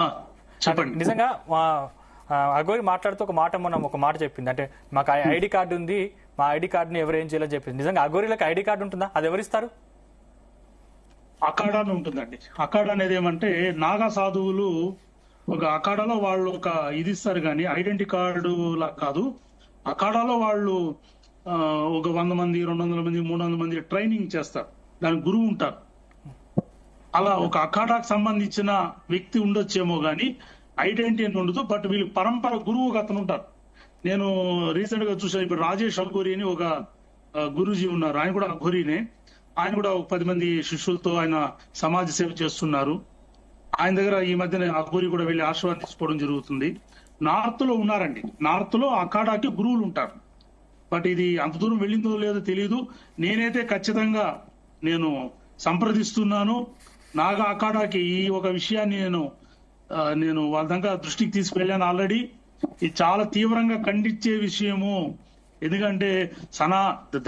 ఆ, చెప్పండి. నిజంగా అఘోరి మాట్లాడుతూ ఒక మాట చెప్పింది, అంటే మాకు ఐడి కార్డు ఉంది, మా ఐడి కార్డుని ఎవరు ఏం చేయాలని చెప్పింది. నిజంగా అఘోరీలకు ఐడి కార్డు ఉంటుందా? అది ఎవరిస్తారు? అఖాడా అని ఉంటుందండి. అఖాడా అనేది ఏమంటే నాగా సాధువులు ఒక అఖాడాలో వాళ్ళు ఒక ఇది ఇస్తారు కానీ ఐడెంటిటీ కార్డు లా కాదు. అఖాడాలో వాళ్ళు ఒక 100 మంది, 200 మంది, 300 మంది ట్రైనింగ్ చేస్తారు. దానికి గురువు ఉంటారు. అలా ఒక అఖాడాకు సంబంధించిన వ్యక్తి ఉండొచ్చేమో గానీ ఐడెంటిటీ అని ఉండదు. బట్ వీళ్ళు పరంపర గురువు అతను ఉంటారు. నేను రీసెంట్ గా చూసాను, ఇప్పుడు రాజేష్ అఘోరి అని ఒక గురూజీ ఉన్నారు. ఆయన కూడా అఘోరీనే. ఆయన కూడా ఒక 10 మంది శిష్యులతో ఆయన సమాజ సేవ చేస్తున్నారు. ఆయన దగ్గర ఈ మధ్యన అఘోరి కూడా వెళ్లి ఆశీర్వాదం తీసుకోవడం జరుగుతుంది. నార్త్ లో ఉన్నారండి. నార్త్ లో అఖాడాకి గురువులు ఉంటారు. బట్ ఇది అంత దూరం వెళ్ళిందో లేదో తెలియదు. నేనైతే ఖచ్చితంగా నేను సంప్రదిస్తున్నాను. నాగా అఖాడాకి ఈ ఒక విషయాన్ని నేను వాళ్ళ దగ్గర దృష్టికి తీసుకువెళ్ళాను ఆల్రెడీ. ఇది చాలా తీవ్రంగా ఖండించే విషయము. ఎందుకంటే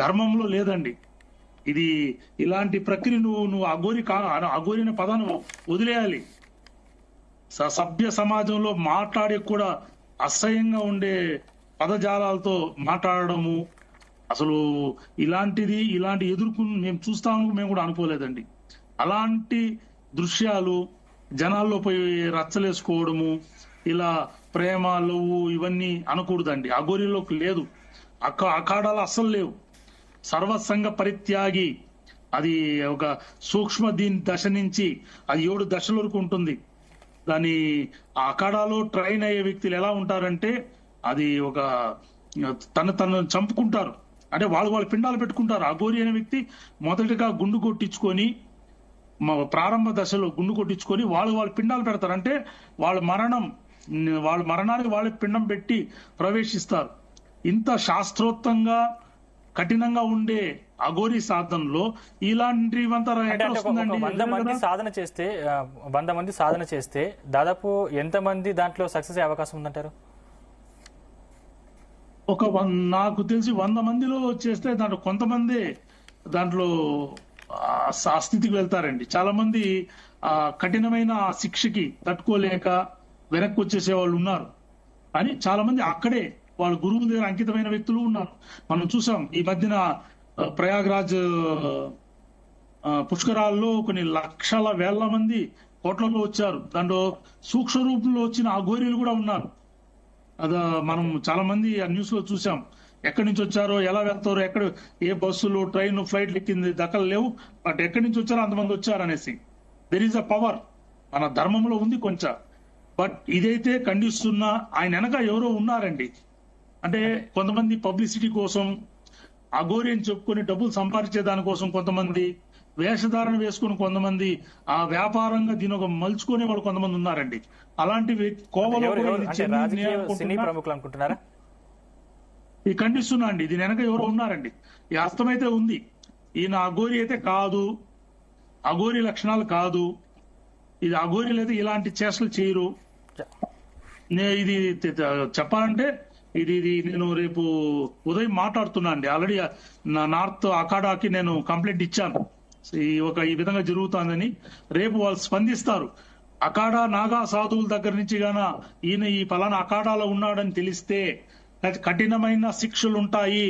ధర్మంలో లేదండి ఇది. ఇలాంటి ప్రక్రియ నువ్వు అఘోరి అనే పదాన్ని వదిలేయాలి. సభ్య సమాజంలో మాట్లాడే కూడా అసహ్యంగా ఉండే పదజాలాలతో మాట్లాడడము, అసలు ఇలాంటి ఎదుర్కొని మేము చూస్తామని మేము కూడా అనుకోలేదండి. అలాంటి దృశ్యాలు జనాల్లో పోయి రచ్చలేసుకోవడము, ఇలా ప్రేమ లవ్వు ఇవన్నీ అనకూడదండి. అఘోరీలోకి లేదు, అఖాడాలు అస్సలు లేవు. సర్వసంగ పరిత్యాగి, అది ఒక సూక్ష్మ దీని దశ నుంచి అది 7 దశల వరకు ఉంటుంది. దాని అఖాడాలో ట్రైన్ అయ్యే వ్యక్తులు ఎలా ఉంటారంటే అది ఒక తను చంపుకుంటారు. అంటే వాళ్ళు పిండాలు పెట్టుకుంటారు. అఘోరి అనే వ్యక్తి మొదటిగా గుండు కొట్టించుకొని ప్రారంభ దశలో గుండు కొట్టించుకొని వాళ్ళు పిండాలు పెడతారు. అంటే వాళ్ళ మరణానికి వాళ్ళ పిండం పెట్టి ప్రవేశిస్తారు. ఇంత శాస్త్రోక్తంగా కఠినంగా ఉండే అఘోరి సాధనలో ఇలాంటివంతా వస్తుందండి. 100 మంది సాధన చేస్తే దాదాపు ఎంత మంది దాంట్లో సక్సెస్ అయ్యే అవకాశం ఉందంటారు? నాకు తెలిసి 100 మందిలో చేస్తే దాంట్లో కొంతమంది దాంట్లో ఆ స్థితికి వెళ్తారండి. చాలా మంది ఆ కఠినమైన శిక్షకి తట్టుకోలేక వెనక్కి వచ్చేసే వాళ్ళు ఉన్నారు. అని చాలా మంది అక్కడే వాళ్ళ గురువుల దగ్గర అంకితమైన వ్యక్తులు ఉన్నారు. మనం చూసాం ఈ మధ్యన ప్రయాగ్రాజ్ పుష్కరాల్లో కొన్ని లక్షల వేల మంది కోట్లలో వచ్చారు. దాంట్లో సూక్ష్మ రూపంలో వచ్చిన అఘోరీలు కూడా ఉన్నారు. మనం చాలా మంది ఆ న్యూస్ లో చూసాం. ఎక్కడి నుంచి వచ్చారో, ఎలా వెళ్తారో, ఎక్కడ ఏ బస్సులు, ట్రైన్, ఫ్లైట్లు ఎక్కింది దక్కలు లేవు. బట్ ఎక్కడి నుంచి వచ్చారో అంతమంది వచ్చారనేసి దెర్ ఈస్ అ పవర్ మన ధర్మంలో ఉంది కొంచెం. బట్ ఇదైతే ఖండిస్తున్నా ఆయన వెనక ఎవరో ఉన్నారండి. అంటే కొంతమంది పబ్లిసిటీ కోసం అఘోరి అని చెప్పుకొని డబ్బులు సంపాదించే దానికోసం కొంతమంది వేషధారణ వేసుకుని కొంతమంది ఆ వ్యాపారంగా దీని ఒక మలుచుకునే వాళ్ళు కొంతమంది ఉన్నారండి. అలాంటి కోవలో ఇది ఖండిస్తున్నా అండి. దీని వెనక ఎవరో ఉన్నారండి. ఈ అర్థమైతే ఉంది. ఈయన అఘోరి అయితే కాదు, అఘోరి లక్షణాలు కాదు. ఇది అఘోరీలు అయితే ఇలాంటి చేష్టలు చేయరు. ఇది చెప్పాలంటే ఇది నేను రేపు ఉదయం మాట్లాడుతున్నా అండి. ఆల్రెడీ నా నార్త్ అఖాడాకి నేను కంప్లైంట్ ఇచ్చాను, ఈ విధంగా జరుగుతుందని. రేపు వాళ్ళు స్పందిస్తారు. అఖాడా నాగా సాధువుల దగ్గర నుంచి గాన ఈయన ఈ పలానా అఖాడాలో ఉన్నాడని తెలిస్తే కఠినమైన శిక్షలు ఉంటాయి.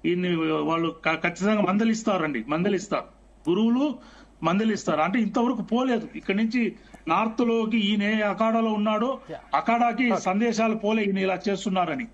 ఈయన్ని వాళ్ళు ఖచ్చితంగా మందలిస్తారు. గురువులు మందలిస్తారు. అంటే ఇంతవరకు పోలేదు. ఇక్కడి నుంచి నార్త్ లోకి ఈయన అఖాడాలో ఉన్నాడో అఖాడాకి సందేశాలు పోలే ఈయన ఇలా చేస్తున్నారని.